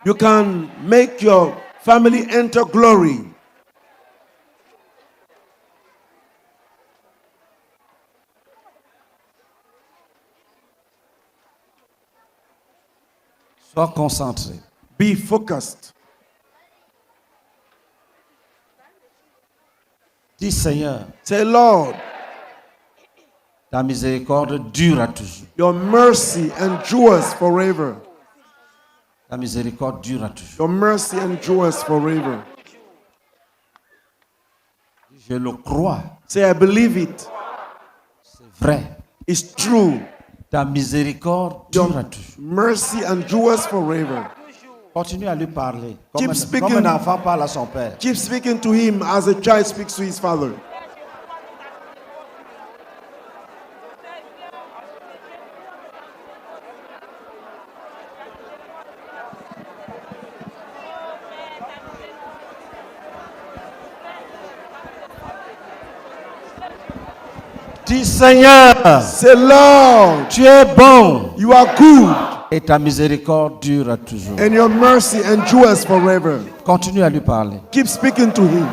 You can make your family enter glory. Sois concentré. Be focused. Dis Seigneur, Say, Lord, ta miséricorde dure à toujours. your mercy endures forever. Ta miséricorde dure à toujours. Your mercy endures forever. Je le crois. Say, I believe it. C'est vrai. It's true. Ta miséricorde Your dure à toujours. mercy endures forever. Continue à lui parler. Keep Comme speaking. un enfant parle à son père. Keep speaking to him as a child speaks to his father. Dis Seigneur, Say, Lord, tu es bon you are good et ta miséricorde dure à toujours. and your mercy endures forever. Continue à lui parler. Keep speaking to him.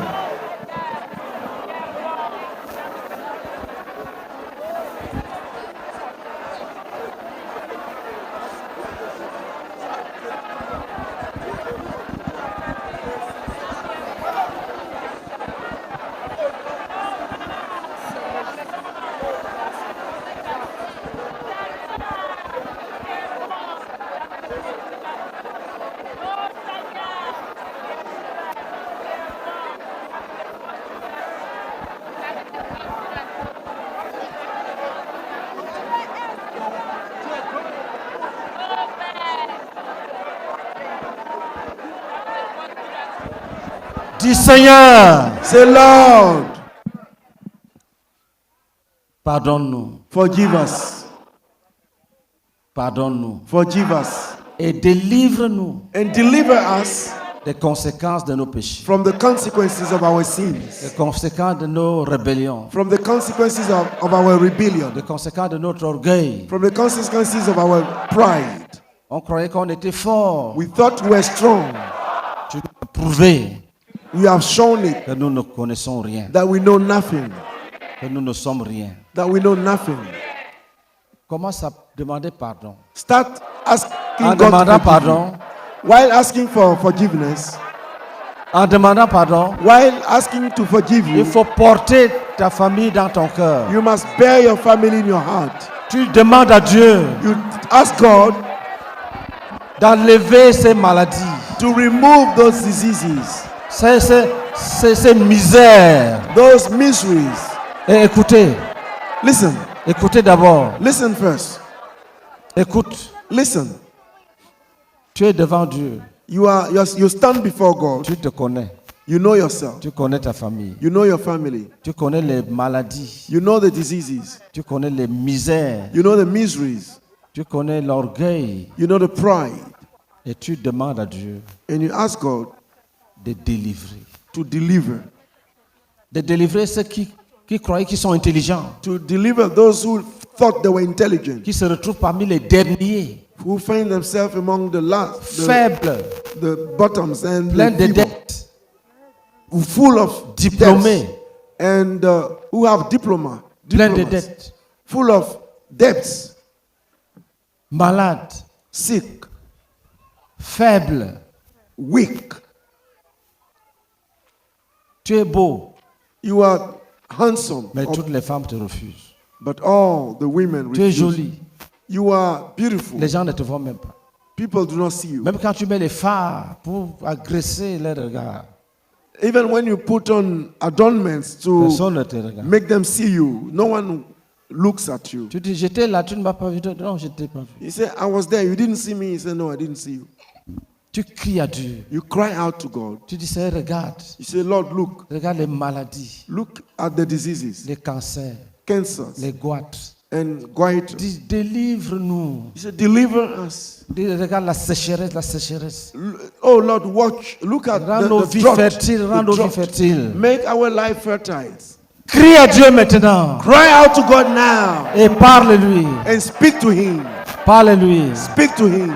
Dis Seigneur, Say, Lord, pardonne-nous, forgive us. pardonne-nous Forgive us. et délivre-nous And deliver us des conséquences de nos péchés, from the consequences of our sins. des conséquences de nos rébellions, From the consequences of our rebellion. des conséquences de notre orgueil. From the consequences of our pride. On croyait qu'on était fort. We thought we were strong. Tu nous as prouvé We have shown it que nous ne connaissons rien, that we know nothing. que nous ne sommes rien. That we know nothing. Commence à demander pardon. Start asking En God to demandant forgive pardon, you. While asking for forgiveness, en demandant pardon, while asking to forgive il you, faut porter ta famille dans ton cœur. you must bear your family in your heart. Tu demandes à Dieu You ask God d'enlever ces maladies, to remove those diseases, ces misères. those miseries. Et écoutez, Listen, écoutez d'abord. listen first. Écoute, Listen. tu es devant Dieu. You stand before God. Tu te connais. You know yourself. Tu connais ta famille. You know your family. Tu connais les maladies. You know the diseases. Tu connais les misères. You know the miseries. Tu connais l'orgueil. You know the pride. Et tu demandes à Dieu And you ask God de délivrer. to deliver. De délivrer ceux qui croyaient qu'ils sont intelligents. To deliver those who thought they were intelligent. Qui se retrouvent parmi les derniers. Who find themselves among the last, Faibles. the bottoms and Pleins the de feeble, dettes. full of Diplômés. debts, and who have Pleins de diplomas, dettes. full of debts, Malades. sick, Faibles. weak. Tu es beau. You are handsome, Mais toutes les femmes te refusent. but all the women Tu es refuse. jolie. You are beautiful. Les gens ne te voient même pas. People do not see you. Même quand tu mets les fards pour agresser les regards, Even when you put on adornments to personne ne te regarde. make them see you, no one looks at you. Tu dis, j'étais là, tu ne m'as pas vu. Non, je ne t'ai pas vu. He said, I was there, you didn't see me. He said, no, I didn't see you. Tu cries à Dieu. You cry out to God. Tu dis, Seigneur, regarde. You say, Lord, look. Regarde les maladies, Look at the diseases, les cancers, cancers, les goitres. and goiter. Dis, délivre-nous. He said, deliver us. Dis, regarde la sécheresse, la sécheresse. Oh Lord, watch. Look at Rends nos the vies drought. fertiles, rends The nos vies drought. fertiles. Make our life fertile. Crie à Dieu maintenant Cry out to God now et parle-lui. and speak to Him. Parle-lui. Speak to Him.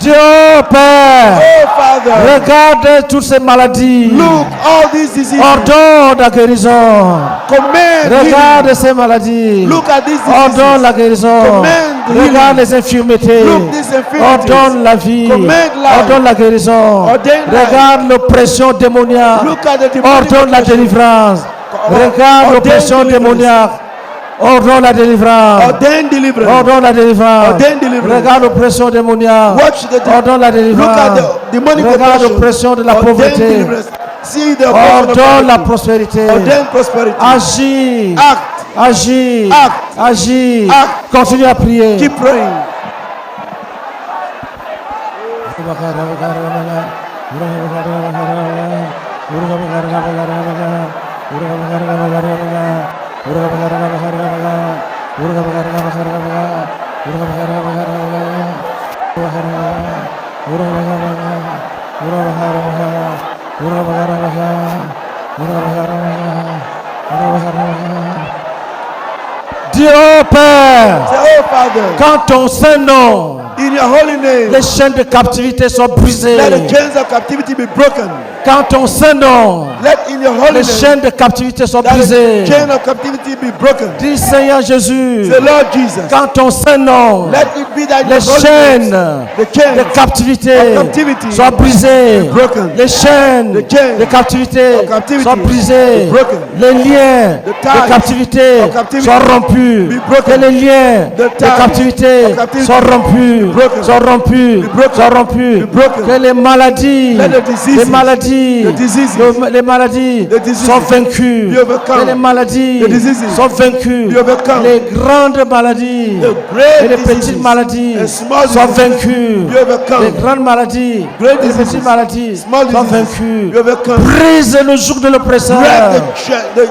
Dieu Père, Oh Father, regarde toutes ces maladies. look all these diseases. Ordonne la guérison. Command Regarde healing. ces maladies. Look at these Ordonne diseases. la guérison. Command Regarde healing. les infirmités. Look these infirmities. Ordonne la vie. Command life. Ordonne la guérison. Ordain life. Regarde l'oppression démoniaque. Look at the demonic Ordonne la oppression. délivrance. Regarde Ordain l'oppression deliverance. démoniaque. Ordonne la délivrance. Ordain deliverance. Ordonne la délivrance. Ordain deliverance. Regarde l'oppression démoniaque. Watch the Ordonne la délivrance. Look at the demonic Regarde oppression. l'oppression de la Ordain pauvreté. deliverance. See the oppression of Ordonne la poverty. prospérité. Ordain prosperity. Agis. Act. Agis. Act. Agis. Act. Continue à prier. Keep praying. Dieu Père, Say, oh Father, quand ton Saint-Nom, in your holy name, les chaînes de captivité soient brisées. let the chains of captivity be broken. Quand ton Saint-Nom, Let in your holy les name, chaînes de captivité soient that brisées. the chain of captivity be broken. Dis Seigneur Jésus, Say, Lord Jesus, quand ton Saint-Nom, let it be that les your holy chaînes name, the chains de captivité of captivity soient brisées. be broken. Les chaînes The chains de captivité of captivity soient brisées. be broken. Les liens The de ties captivité of captivity soient rompus. be broken. Que les liens The de ties captivité of captivity soient rompus. be broken. Soient rompus. Be broken. Soient rompus. Be broken. Que les maladies, Let the diseases, les maladies, the diseases, les maladies the diseases soient vaincues. be overcome. Que les maladies The diseases soient vaincues. be overcome. Les grandes maladies The great et les diseases petites maladies and small soient diseases vaincues. be overcome. Les grandes maladies Great et les diseases, petites maladies small soient diseases vaincues. be overcome. Brise le joug de l'oppresseur.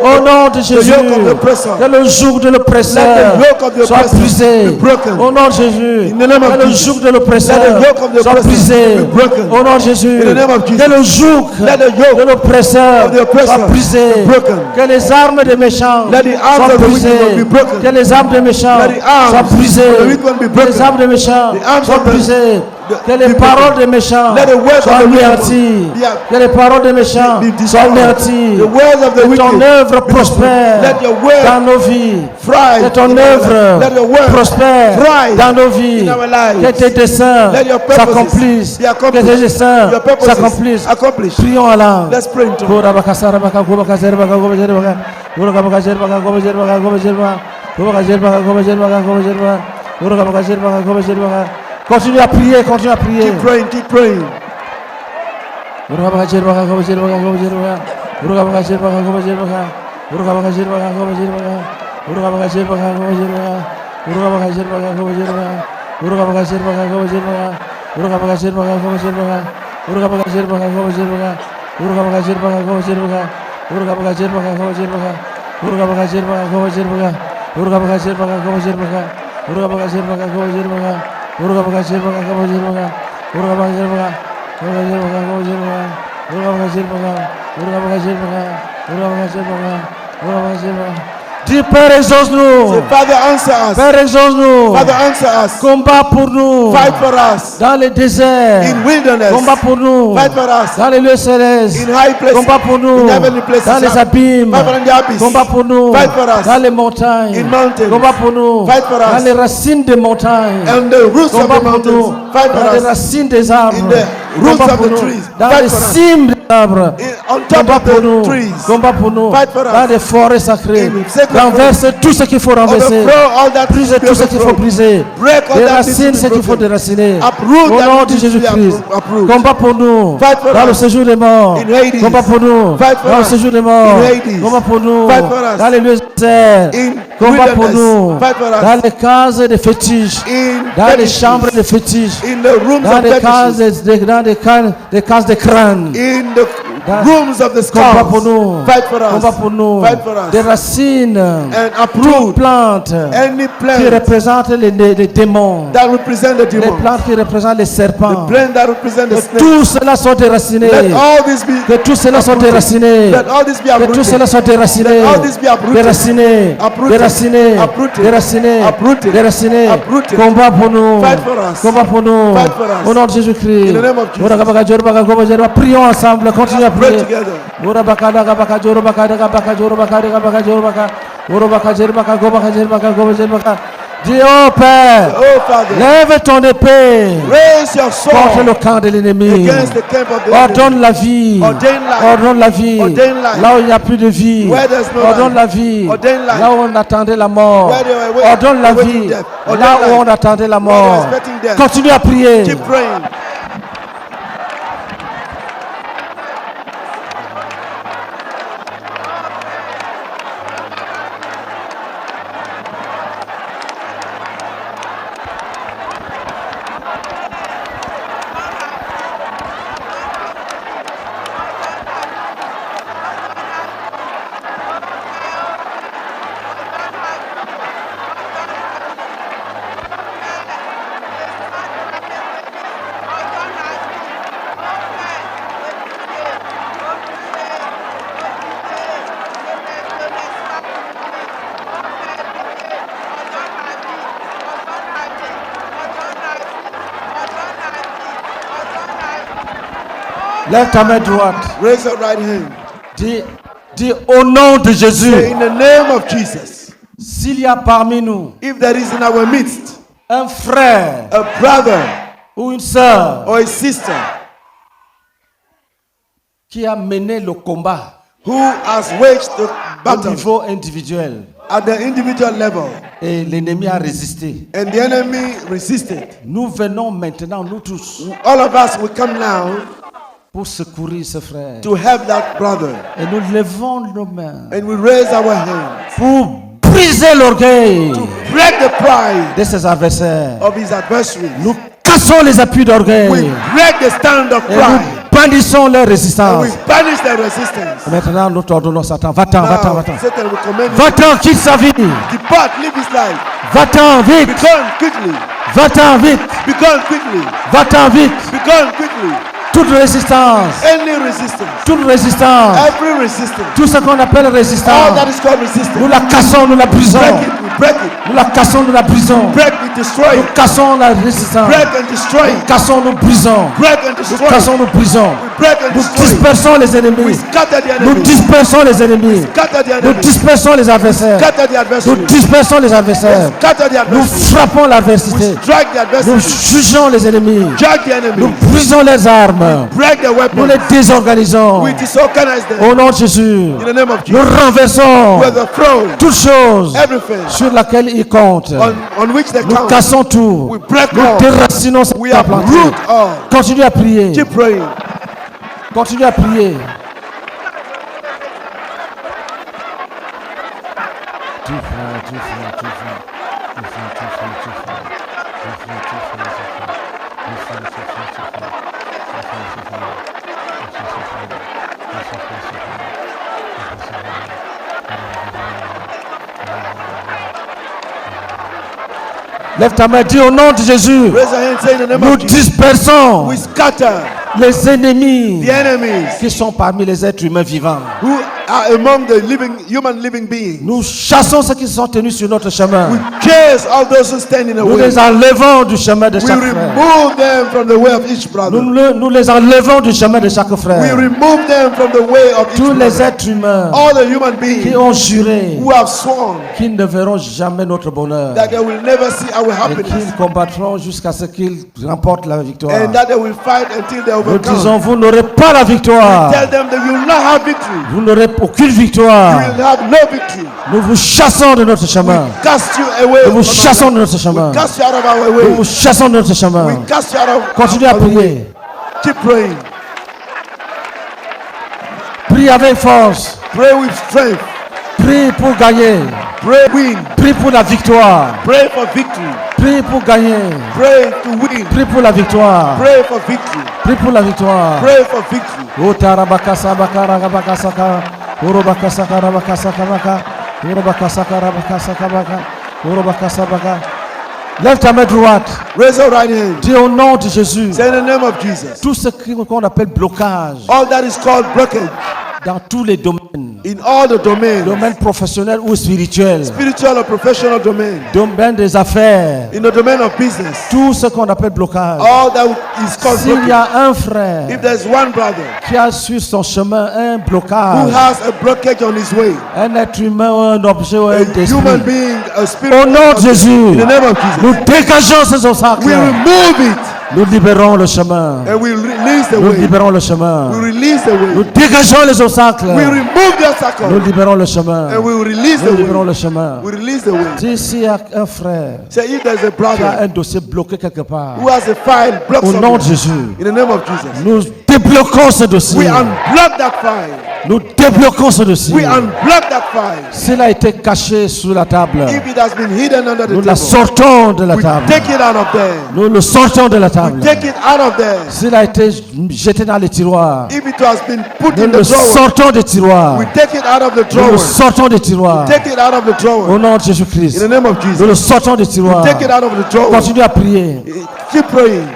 Au nom de Jésus, yoke of the oppressor. que le joug de l'oppresseur Let the yoke of the soit oppressor brisé. be broken. Au nom de Jésus, In the name of que le Jesus. joug de l'oppresseur Let the yoke of the soit oppressor brisé. be broken. Au nom de Jésus, In the name of Jesus. que le joug Let the yoke de l'oppresseur of the oppressor soit brisé. be broken. Que les armes des méchants Let the arms soient of the brisées. wicked be broken. Que les armes des méchants Let the arms soient brisées. of the wicked be Que broken. les armes des méchants The arms soient of the- brisées. Que les be broken. paroles des méchants Let the words soient of the wicked anéanties. be- Que les paroles des méchants be soient destroyed. anéanties. The words of the Que ton wicked œuvre be prospère Let your word dans nos vies. thrive Que ton in our œuvre life. Let your word prospère thrive dans nos vies. in our lives. Que tes desseins Let your purposes s'accomplissent. be Que accomplished. tes desseins Your purposes s'accomplissent. accomplished. Prions à l'âme. Let's pray in tongues. Kora bakasara baka goba kazera baka goba jera baka goba baka jera baka goba jera baka goba jera baka goba jera baka goba jera baka goba jera baka goba baka jera baka goba jera baka. Continue à prier, continue à prier. Keep praying, keep praying. Goba baka jera baka goba jera baka goba jera baka goba baka jera baka goba jera baka goba baka jera baka goba jera baka goba baka jera baka goba jera baka goba baka jera baka goba jera baka goba baka jera baka goba jera baka goba baka jera baka goba jera baka goba baka jera baka goba jera baka goba baka jera baka goba jera baka Urga baka jer baka goba jer baka urga baka jer baka goba jer baka urga baka jer baka goba jer baka urga baka jer baka goba jer baka urga baka jer baka goba jer baka urga baka jer baka goba jer baka goba jer baka urga baka jer baka urga baka jer baka urga baka jer baka urga baka jer baka. Dis Père, exauce-nous. Say, Father, answer us. Père, exauce-nous. Father, answer us. Combat pour nous. Fight for us. Dans les déserts. In wilderness. Combat pour nous. Fight for us. Dans les lieux célestes. In high places. Combat pour nous. In heavenly places. Dans les abîmes. Fight for the abyss. Combat pour nous. Fight for us. Dans les montagnes. In mountains. Combat pour nous. Fight for us. Dans les racines des montagnes. And the roots of Combat the pour mountains. nous. Fight Dans for les us. racines des arbres. In the roots Combat of pour the nous. trees. Dans Fight les for us. cimes des arbres. On top Combat of pour the nous. trees. Combat pour nous. Fight for us. Dans les forêts sacrées. In sacred Renverse tout ce qu'il faut renverser. Overthrow all that Brise needs to be tout ce qu'il faut overthrown. briser. Break all that needs Déracine to ce be qu'il faut broken. déraciner. Uproot Au that nom de needs to be Jésus-Christ. uprooted. Combat pour nous. Fight for Dans le us. séjour des morts. In Hades. Combat pour nous. Fight for Dans le us. séjour des morts. In Hades. Combat pour nous. Fight for us. Dans les lieux déserts. In Combat pour wilderness. nous. Fight for us. Dans les cases des fétiches. In Dans les fetishes. chambres des fétiches. In the rooms Dans of les cases fetishes. des cases de crâne. In the rooms of the Combat pour scars. nous. Fight for Combat us. pour nous. Fight for us. Des racines. And Toute uproot plante any qui plant représente les démons. that represent the Les demons. plantes qui représentent les serpents. The plant that represent the Que snake. tout cela soit déraciné. Let all this be Que tout cela soit déraciné. Let all this be Que tout uprooted. cela soit déraciné. Let all this be uprooted. Déraciné. Uprooted. Déraciné. Uprooted. Déraciné. Uprooted. Déraciné. Uprooted. Combat pour nous. Fight for us. Combat pour nous. Fight for us. Au nom de Jésus-Christ. In the name of Jesus. Prions ensemble. Continuez à Pray prier. together. Dis, oh Père, Oh Father, lève ton épée raise your contre sword le camp de l'ennemi. against the camp of the Ordonne enemy. la vie. Ordain life. Ordonne la vie. Ordain life. Là où il n'y a plus de vie. Where there's no Ordonne life. la vie. Ordain life. Là où on attendait la mort. Where they were Ordonne la awaiting vie. death. Ordain Là où life. on attendait la Where they were mort. expecting death. Continue à prier. Keep praying. Lève ta main droite. Raise your right hand. Dis au nom de Say, Jésus. in the name of Jesus, S'il y a parmi nous if there is in our midst un frère a brother ou une sœur or a sister qui a mené le combat who has waged the au battle niveau individuel at the individual level et l'ennemi a résisté, and the enemy resisted, nous venons maintenant, nous tous, all of us will come now pour secourir ce frère. to help that brother. Et nous levons nos mains And we raise our hands pour briser l'orgueil to break the pride de ses adversaires. of his adversaries. Nous cassons les appuis We d'orgueil break the stand of et pride. nous bannissons leur And résistance. we banish their resistance. Maintenant, nous t'ordonnons Satan, va-t'en, va-t'en, Now, va-t'en. Satan will command you, Va-t'en, quitte sa vie. depart, live his life. Va-t'en vite. Be gone quickly. Va-t'en vite. Be gone quickly. Va-t'en vite. Be gone quickly. Toute résistance. Any resistance, Toute résistance. every resistance, Tout ce qu'on appelle all résistance. that is called Nous resistance, la cassons, nous la brisons. break it, we break it. Nous la cassons, nous la brisons. Break, we destroy Nous it. cassons la résistance. Break and destroy Nous it. cassons, nous brisons. Break and Nous destroy cassons, it. nous brisons. We break and Nous destroy it. dispersons les We ennemis. scatter the Nous enemy. dispersons les ennemis. Scatter the Nous enemy. dispersons les adversaires. Scatter the Nous adversary. dispersons les adversaires. Scatter the Nous adversary. frappons We l'adversité. strike the Nous adversary. jugeons les ennemis. Judge the Nous enemy. brisons les armes. Break the Nous weapon. les désorganisons. We disorganize them. Au nom de Jésus, In the name of nous Jesus. renversons We overthrow toute chose everything sur laquelle il compte. on which they Nous count. cassons tout. We break Nous all. déracinons ce We qui a planté. uproot all. Continue à prier. Keep praying. Continue à prier. Lève ta main, dis au nom de Jésus. Raise your hand, say in the name Nous of Jesus. dispersons We scatter les ennemis the enemies qui sont parmi les êtres humains vivants. who are among the human living beings. Nous chassons ceux qui sont tenus sur notre chemin. We chase all those who stand in the Nous way. les enlevons du chemin de We chaque frère. remove them from the way of each brother. Nous les enlevons du chemin de chaque We frère. remove them from the way of each Tous les brother. êtres humains All the human qui beings ont juré who have sworn qu'ils ne verront jamais notre bonheur that they will never see our et happiness qu'ils combattront jusqu'à ce qu'ils remportent la victoire. and that they will fight until they Nous overcome. disons, vous n'aurez pas la victoire. Tell them that you will not have victory. Vous n'aurez aucune You victoire. will have no victory. Nous vous chassons de notre chemin. Cast you away. Nous vous from our chassons life. de notre chemin. We cast you out of our Nous way. vous chassons de notre chemin. We cast you out of Continuez à our way. prier. Keep praying. Prie avec force. Pray with strength. Prie pour gagner. Pray win. Prie pour la victoire. Pray for victory. Prie pour gagner. Pray to win. Prie pour la victoire. Pray for victory. Prie pour la victoire. Pray for victory. O tarabakasa bakara bakasaka. Urobakasa karabakasa kabaka. Urobakasa karabakasa kabaka. Urobakasa baka. Lève ta main droite. Raise your right hand. Dis au nom de Jésus. Say in the name of Jesus. Tout ce qu'on appelle blocage All that is called blockage dans tous les domaines. in all the domains, Domaine professionnel ou spirituel. spiritual or professional domain, Domaine des affaires. in the domain of business, Tout ce qu'on appelle blocage. all that is called S'il y blockage. a un frère If there's one brother qui a sur son chemin un who blocage, has a blockage on his way, un être humain ou un objet ou un a human esprit, being, a spirit, au nom de Jésus, in the name of nous Jesus, dégageons ces obstacles. we remove it Nous libérons le chemin. and we release the Nous way. libérons le chemin. We release the Nous way. dégageons les obstacles. We remove the Nous obstacle libérons le chemin. and we release Nous the libérons way. le chemin. We release the way. Si s'il y a un frère Say if there's a qui a brother un dossier bloqué quelque part, who has a file blocked au nom de somewhere, Jésus, in the name of Jesus, nous débloquons ce we dossier. unblock that file. Nous débloquons ce We dossier. unblock that file. S'il a été caché sous la table, If it has been hidden under the nous la table, sortons de la we table. take it out of there. Nous le sortons de la table. Take it out of there. S'il a été jeté dans les tiroirs, If it has been put nous in the le drawer, sortons des tiroirs. we take it out of the Nous le drawer. sortons des tiroirs. Take it out of the drawer. Au nom de In Jésus-Christ, the name of nous Jesus. le sortons des tiroirs. Take it out of the drawer. Continue à prier. Keep praying.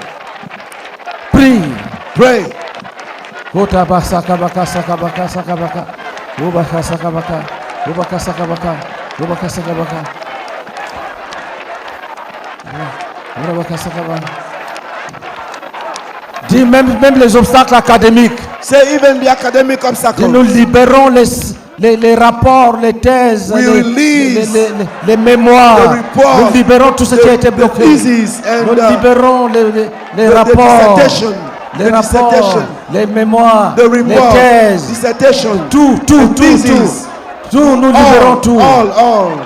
Prie. Pray. Kota sakabaka sakabaka sakabaka. Ubaka sakabaka. Ubaka sakabaka. Ubaka sakabaka. Ubaka sakabaka. Dis même les obstacles académiques. Say even the academic Et obstacles. nous libérons les rapports, les thèses, We release les mémoires. the report, Nous libérons tout ce qui a été the bloqué. thesis and Nous libérons les the rapports, dissertation, les the rapports, dissertation, les mémoires, the les report, thèses. dissertation, Tout, the thesis. tout, nous libérons tout. all.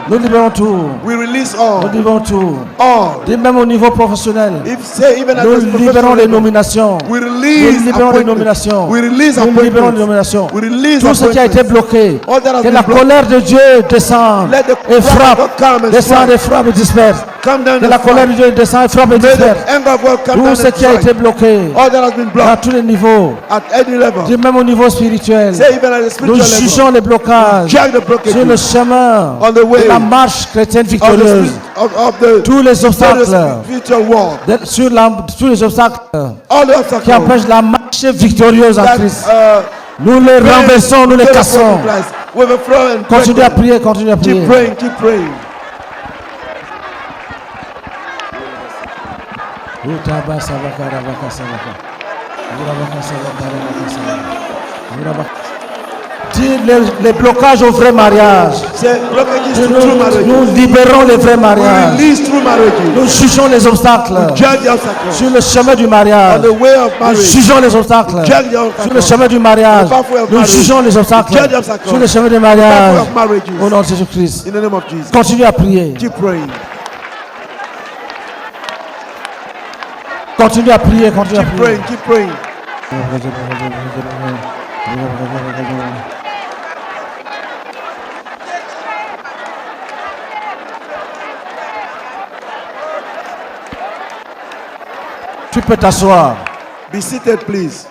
Nous libérons tout. We release Nous all. libérons tout. All. Et même au niveau professionnel, If say even at nous this libérons professional les level, nominations. we Nous release libérons les appointments. nominations. We release Nous libérons les appointments. nominations. We release Tout ce qui a été appointments. bloqué, All that has que been la blocked. colère de Dieu descende Let the et wrath of frappe, God come and descend strike. et frappe et disperse. Come down Que and la colère de strike. Dieu descend et frappe et May disperse. the anger of God come Tout down ce and qui a été strike. bloqué All that has been à blocked tous les niveaux, at any level. et même au niveau spirituel, Say even at the nous spiritual level. jugeons les blocages Judge the blockages sur le chemin on the way de la marche chrétienne of victorieuse. the Tous les obstacles, spiritual walk. tous les obstacles All the qui obstacles empêchent la marche victorieuse en that Christ. Nous les praying renversons, nous les to the cassons. front of Christ. We will throw and break Continue à them. prier, continue à prier. Keep praying, keep praying. Dis les blocages au vrai mariage. Say blockages to true marriage. Nous libérons les vrais We mariages. release true marriages. Nous jugeons les obstacles Judge the obstacles. sur le chemin du mariage. On the way of Nous marriage. jugeons les obstacles Judge the sur le obstacles. chemin du mariage. On the pathway of Nous marriage. jugeons les obstacles Judge the obstacles. sur le chemin du Pathway mariage. of marriages. Au nom de Jésus-Christ. In the name of Jesus. Continue à prier. Keep praying. Continue à prier. Continue à Keep prier. praying. Keep praying. Tu peux t'asseoir. Be seated, please.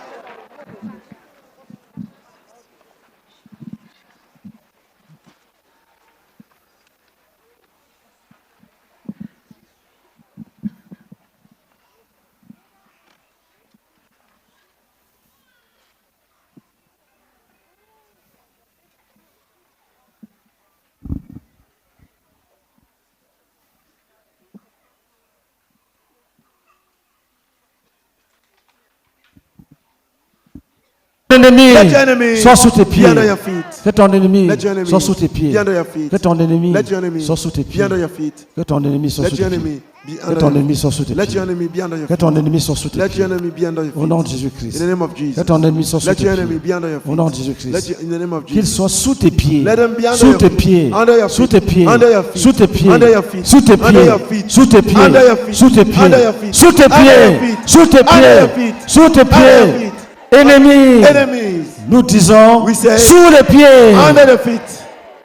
Ennemi, Let your enemy sois sous tes be pieds. under your feet. Que ton ennemi Let your enemy soit sous tes pieds. be under your feet. Que ton ennemi Let your enemy soit sous tes be pieds. under your feet. Que ton ennemi soit Let sous tes your pieds. enemy be Que under ton your ennemi feet. soit sous tes Let pieds. your enemy be under your Que feet. ton ennemi soit sous tes Let pieds. your enemy be under your Au nom de feet. Jésus-Christ. In the name of Que Jesus. ton ennemi soit sous Let tes your enemy pieds. be under your Au nom de feet. Jésus-Christ. Let you, in the name of Qu'il Jesus. soit sous tes pieds. Let them be under Sous your tes feet. pieds. Under your Sous feet. tes pieds. Under your feet. Sous tes pieds. Under your feet. Sous tes Under your pieds. feet. Sous tes pieds. Under your feet. Sous tes pieds. Under your feet. Sous tes Under your pieds. feet. Sous tes Under your pieds. feet. Sous tes Under your pieds. feet. Ennemis. Enemies. Nous disons We say, sous les pieds. Under the feet.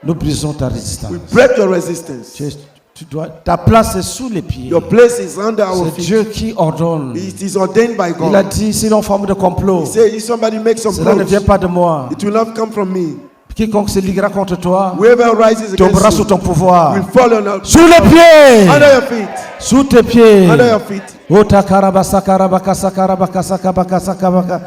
Nous brisons ta We résistance. break your resistance. Tu Ta place est sous les pieds. Your place is under our C'est feet. Dieu qui ordonne. It is ordained by Il a God. dit, si l'on forme de complot, He said, if somebody makes some cela ne vient plots, pas de moi. it will not come from me. Quiconque se liguera contre toi Whoever rises tombera against sous you ton pouvoir. will fall Sous les pieds, under your feet. sous tes pieds. Under your feet. Ota karabasa karabakasa karabakasa kabakasa kabaka.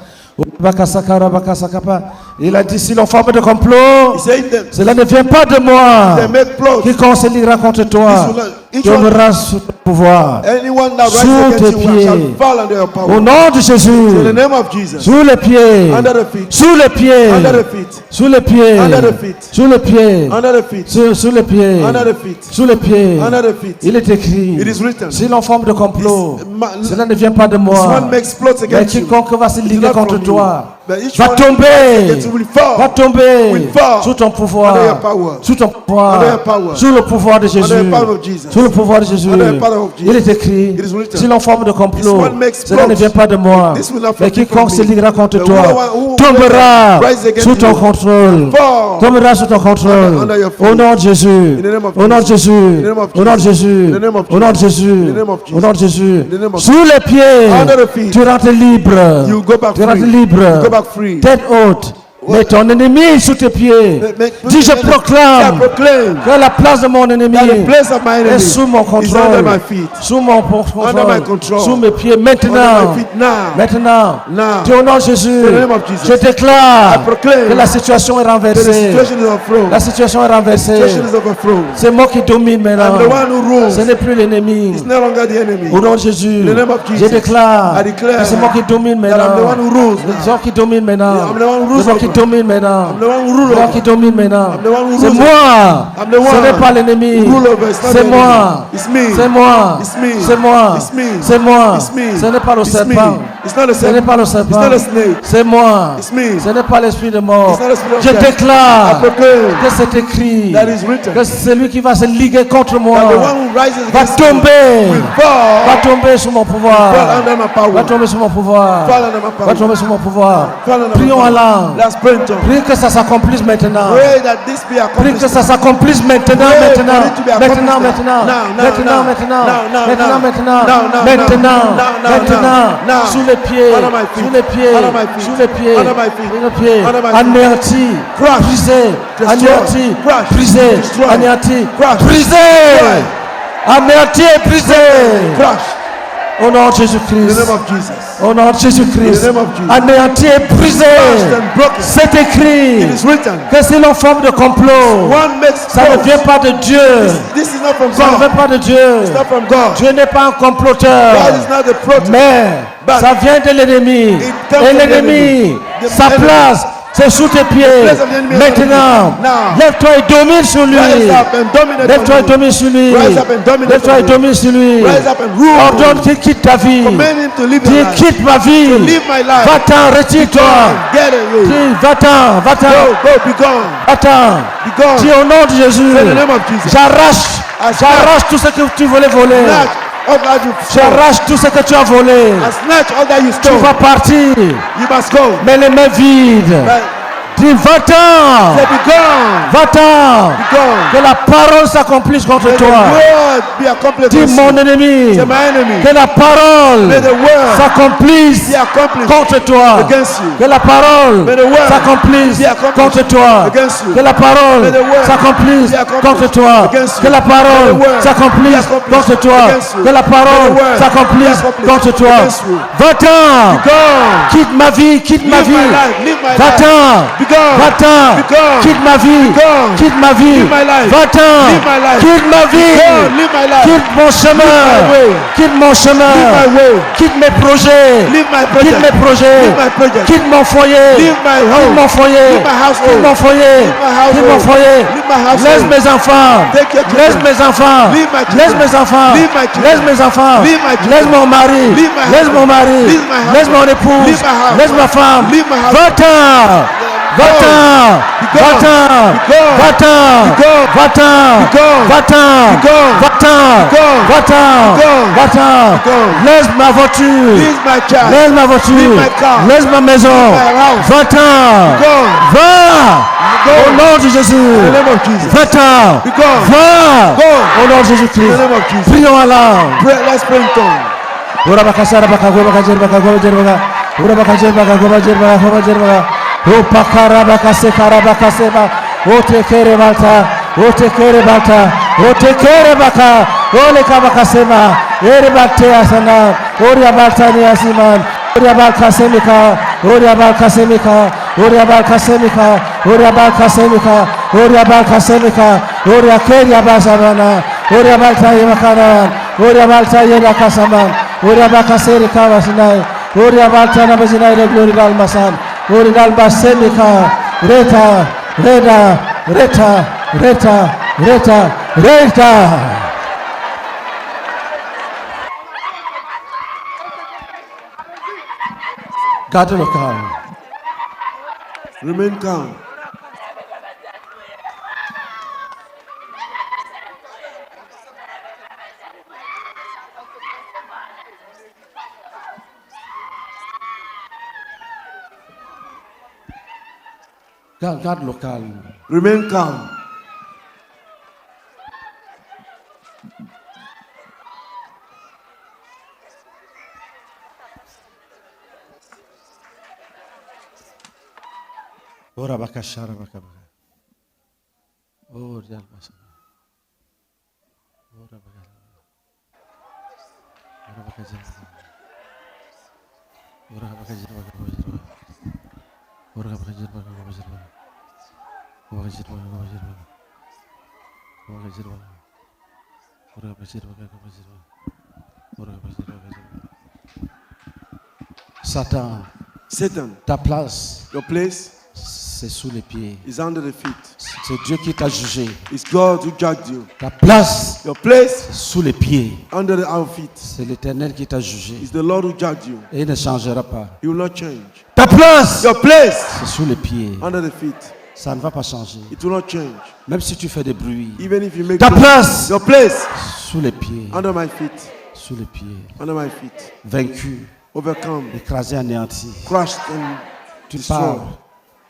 Bakasa karabakasa kapa. Il a dit, si l'on forme de complot, He said that cela ne vient pas de moi. they make plots. Quiconque se liguera contre toi Each one, tombera sous ton pouvoir. anyone that Sous rises tes against you pieds. shall fall under your Au power. nom de In the Jésus, name of Jesus. sous les pieds, Under the feet. sous les pieds, Under the feet. sous les pieds, Under the feet. sous les pieds, Under the feet. sous les pieds, Under the feet. sous les pieds. Under the feet. Il est écrit, It is written. si l'on forme de complot, This cela ne vient pas de This moi. one makes plots Mais against you. quiconque va se It is liguer not contre from you. toi But each va one tomber, against you will fall. va tomber Will fall. sous ton pouvoir, Under your power. sous ton pouvoir, Under your power. sous le pouvoir de Jésus, Under the power of Jesus. sous le pouvoir de Jésus. Under the power of Jesus. Il est écrit, It is written. si l'on forme de This complot, one makes cela ne plots. vient pas de moi. This will not Mais come quiconque from se me. liguera contre The toi who tombera rise against sous ton you contrôle. fall. Tombera sous ton contrôle. Under your feet. Au nom de Jésus. In the name of Au nom de Jesus. Jésus. In the name of Au nom de Jesus. Jésus. In the name of Au nom de Jesus. Jésus. In the name of Au nom de Jésus. In the name of Sous les pieds. Under the feet. Tu rentres libre. You go back Tu rentres free. libre. You go back free. Tête haute. Mets ton ennemi sous tes pieds. Dis, je proclame proclaim que la place de mon ennemi that the place of my est enemy sous mon is under contrôle. my feet. Sous mon Under my contrôle. control. Sous mes pieds. Under Maintenant. my feet now. Maintenant. Now. Dis au nom de Jésus. In the name of Jesus. Je déclare I proclaim que la situation est that the renversée. situation is overthrown. La situation est renversée. The situation is overthrown. C'est moi qui domine maintenant. I'm the one who rules. Ce n'est plus l'ennemi. It's no longer the enemy. Au nom de Jésus, In the name of je Jesus, déclare I declare que c'est moi qui domine that I'm the maintenant. one who rules C'est now. moi qui domine maintenant. I'm the one who rules C'est moi qui over. domine maintenant. I'm the one who C'est rules moi over. qui domine maintenant. I'm the one who C'est rules moi. I'm the one Ce n'est pas l'ennemi. who rule over. It's not C'est the moi. enemy. It's me. C'est moi. It's me. C'est moi. It's me. C'est moi. It's me. Ce n'est pas le It's me. serpent. It's not a Ce n'est serpent. pas le It's serpent. not a snake. C'est moi. It's me. Ce n'est pas l'esprit de mort. It's not the spirit of Je death. déclare I proclaim que c'est écrit. that is written. Que celui qui va se liguer contre moi That the one who rises va against me tomber. will fall. Va tomber sous mon pouvoir. Fall under my power. Va tomber sous mon pouvoir. Fall under my power. Va tomber sous mon pouvoir. Fall under my Prions en power. langue. Let's pray in tongues. Prie que ça s'accomplisse maintenant. Pray that this be Prie accomplished. que ça s'accomplisse maintenant, Pray maintenant. for it to be accomplished Maintenant, now. maintenant. Now, now, Maintenant, now. maintenant. Now, now, Maintenant, now. maintenant. Now, now, Maintenant. now. Now, now, Maintenant. now. Sous les pieds. Under my feet. Sous les pieds. Under my feet. Sous les pieds. Under my feet. Sous les pieds. Under my feet. Anéanti. Crush. Brisé. Destroy. Anéanti. Crush. Brisé. Destroy. Anéanti. Crush. Brisé. Destroy. Anéanti et brisé. Crush. Au nom de In the Jésus-Christ. name of Jesus. Au nom de Jésus-Christ. In the name of Jesus. Anéanti et brisé. Crushed and broken. C'est écrit It is written. que c'est une forme de complot. One makes Ça ne plots. vient pas de Dieu. This is not from Ça ne vient God. pas de Dieu. It's not from God. Dieu n'est pas un comploteur. God is not the prophet. Mais But ça vient de l'ennemi. it comes Et from the l'ennemi, enemy. The sa enemy. place, c'est sous tes pieds. place of the enemy is Maintenant, now. lève-toi et domine sur lui. Rise up and dominate Lève-toi et on me. domine sur lui. Rise up and dominate Lève-toi on et me. domine sur lui. Rise up and rule. Ordonne qu'il quitte ta vie. Command him to live Dis, your life. quitte ma vie. Live my life. Va-t'en, retire-toi. Get away. Dis, va-t'en, va-t'en. Go, be gone. Attends. Be gone. Dis au nom de Jésus. In the name of Jesus. J'arrache tout ce que tu voulais voler. Snatch all that you stole. J'arrache tout ce que tu as volé. And snatch all that you Tu stole. vas partir, You must go. mais les mains vides. But Dis, va-t'en. say, be gone. Va-t'en. Be gone. Que la parole s'accomplisse contre May the toi. word be accomplished. Dis, against mon you. ennemi. Say, my enemy. Que la parole May the word s'accomplisse be accomplished contre toi. against you. Que la parole May the word s'accomplisse be accomplished contre toi. against you. Que la parole May the word s'accomplisse be accomplished contre toi. against you. Que la May parole the word s'accomplisse be accomplished contre toi. against you. Que la May parole the word s'accomplisse be accomplished contre toi. against you. Va-t'en. Gone. Quitte ma vie, quitte ma Live my vie. life. Live my life. Va-t'en. Be gone. Va-t'en. Be gone. Quitte ma vie. Be gone. Quitte ma vie. Live my life. Va-t'en. Live my life. Quitte ma vie. Gone. Live my life. Quitte mon chemin. Live my way. Quitte mon chemin. Live my way. Quitte mes projets. Live my Quitte project. mes projets. Live my project. Quitte mon foyer. Live my Quitte home. mon foyer. Live my household. Quitte mon foyer. Live my household. Quitte mon foyer. Live my household. Laisse mes enfants. Take your children. Laisse mes enfants. Leave my children. Laisse mes enfants. Leave my children. Laisse mes enfants. Leave my children. Laisse mon mari. Leave my Laisse husband. mon mari. Leave my husband. Laisse mon épouse. Leave my house. Laisse ma femme. Leave my husband. Va-t'en. Va-t'en! Va-t'en! Va-t'en! Va-t'en! Va-t'en! Va-t'en! Va-t'en! Va-t'en! Laisse ma voiture! Leave my child. Laisse ma voiture! Leave my car. Laisse ma maison! my house. Va-t'en! Go. Va! Go. Au nom de Jésus! In the name of Jesus. Va-t'en! Be gone. Va! Go. Au nom de In Jésus-Christ! the name of Jesus. Prions à l'âme! Pray, let's pray in tongues. Ora bakasara bakagoba kajerba kagoba jerba. Ora bakajerba kagoba jerba kagoba jerba. O pakara bakase kara bakaseba. O tekere balta. O tekere balta. O tekere baka. O le kabakasema. Ere bakte asana. Ora balta ni asiman. Ora balkasemika. Ora balkasemika. Ora balkasemika. Ora balkasemika. Ora balkasemika. Ora keria basabana. Ora balta yemakana. Ora balta yemakasaman. Ora bakaseri kawasinai. Ora baltana bazinai de glory dalmasan. Ora dalbasemika. Reta, reta, reta, reta, reta, reta. Garde le calme. Remain calm. Garde le calme. Remain calm. Ora bakashara bakabaka. Ora dalmasan. Ora bakashara. Ora bakashara. Ora bakashara bakabaka. Ora bakashara bakabaka. Ora bakashara bakabaka. Ora bakashara bakabaka. Ora bakashara bakabaka. Ora bakashara bakabaka. Satan, Satan, ta place, your place c'est sous les pieds. is under the feet. C'est Dieu qui t'a jugé. It's God who judged you. Ta place, Your place sous les pieds. under our feet. C'est l'Éternel qui t'a jugé. It's the Lord who judged you. Et il ne changera pas. He will not change. Ta place, Your place c'est sous les pieds. under the feet. Ça ne va pas changer. It will not change. Même si tu fais des bruits. Even if you make Ta noise. place, Your place sous les pieds. under my feet. Sous les pieds. Under my feet. Vaincu, Overcome. écrasé, anéanti. Crushed and Tu destroyed. parles.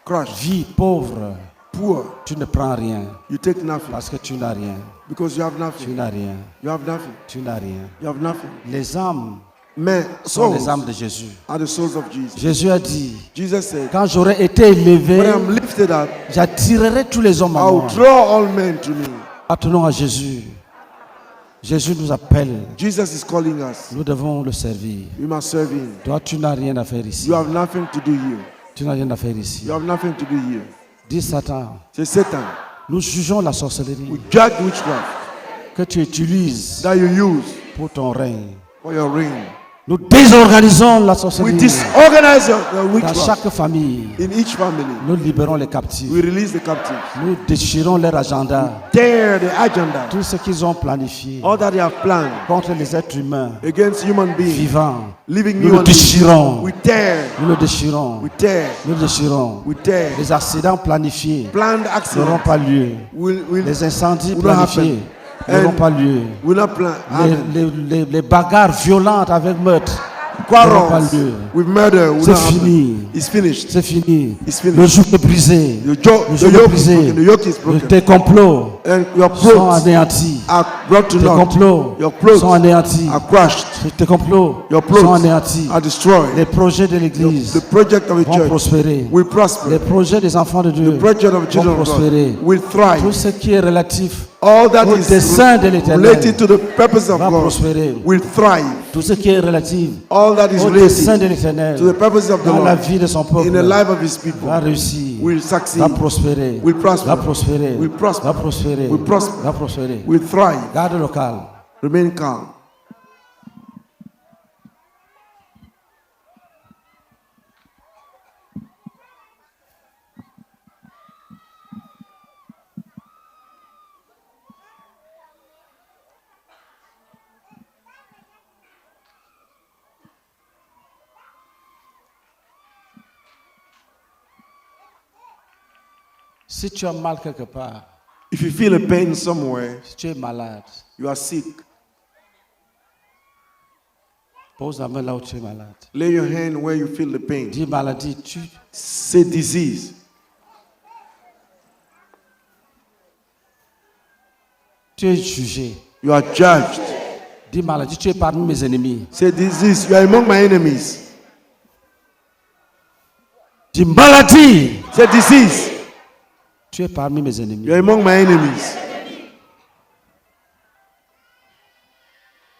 Crushed. Vie pauvre. Poor. Tu ne prends rien. You take nothing. Parce que tu n'as rien. Because you have Tu nothing. n'as rien. You have nothing. Tu n'as rien. You have nothing. Les âmes Men, sont les souls âmes de Jésus. are the souls of Jesus. Jésus a dit, Jesus said, quand j'aurai été élevé, when I'm lifted up, j'attirerai tous les hommes à I'll moi. draw all men to me. Attenons à Jésus. Jésus nous appelle. Jesus is calling us. Nous devons le servir. We must serve him. Toi, tu n'as rien à faire ici. You have nothing to do here. Tu n'as rien à faire ici. You have nothing to do here. Dis Satan, Say, Satan, nous jugeons la sorcellerie we judge witchcraft que tu utilises that you use pour ton règne. for your reign. Nous désorganisons la We sorcellerie disorganize the dans witchcraft chaque famille. in each family. Nous libérons les captifs. We release the captives. Nous déchirons leur agenda. Tear the agenda. Tout ce qu'ils ont planifié All that they have planned contre les êtres humains against human beings. vivants. Living Nous le human beings. déchirons. We tear. Nous le déchirons. We tear. Nous le déchirons. We tear. Les accidents planifiés Planned n'auront accidents pas lieu. will Les incendies will not planifiés happen. n'auront pas lieu. will not plan. Les bagarres violentes avec meurtre n'auront pas Quarrels lieu. with murder will C'est not happen. fini. It's finished. C'est fini. It's finished. Le joug est brisé. The Le yoke joug est is brisé. broken. The yoke is broken. Tes complots And your sont plots anéantis. are brought to Tes naught. complots Your plots sont anéantis. are crushed. Tes complots Your sont plots anéantis. are destroyed. Les projets de l'Église The project of the vont church prospérer. will prosper. Les projets des enfants de Dieu The project of the vont children of prospérer. God will Tout thrive. ce qui est relatif All that au is dessein de l'Éternel related to the purpose of va God prospérer. will thrive. Tout ce qui est relatif All that is au dessein de related l'Éternel to the purpose of the dans la Lord vie de son in peuple the life of His people va réussir, will succeed, va prospérer, will prosper, va prospérer, will prosper, va prospérer, will prosper, va prospérer. will thrive. Garde le calme. Remain calm. Si tu as mal quelque part, If you feel a pain somewhere, si tu es malade, you are sick, pose la main là où tu es malade. lay your hand where you feel the pain. Dis maladie, Say disease. tu es jugé. You are judged. Dis maladie, tu es parmi mes ennemis. Say disease. You are among my enemies. Dis maladie, Say disease. tu es parmi mes ennemis. You are among my enemies.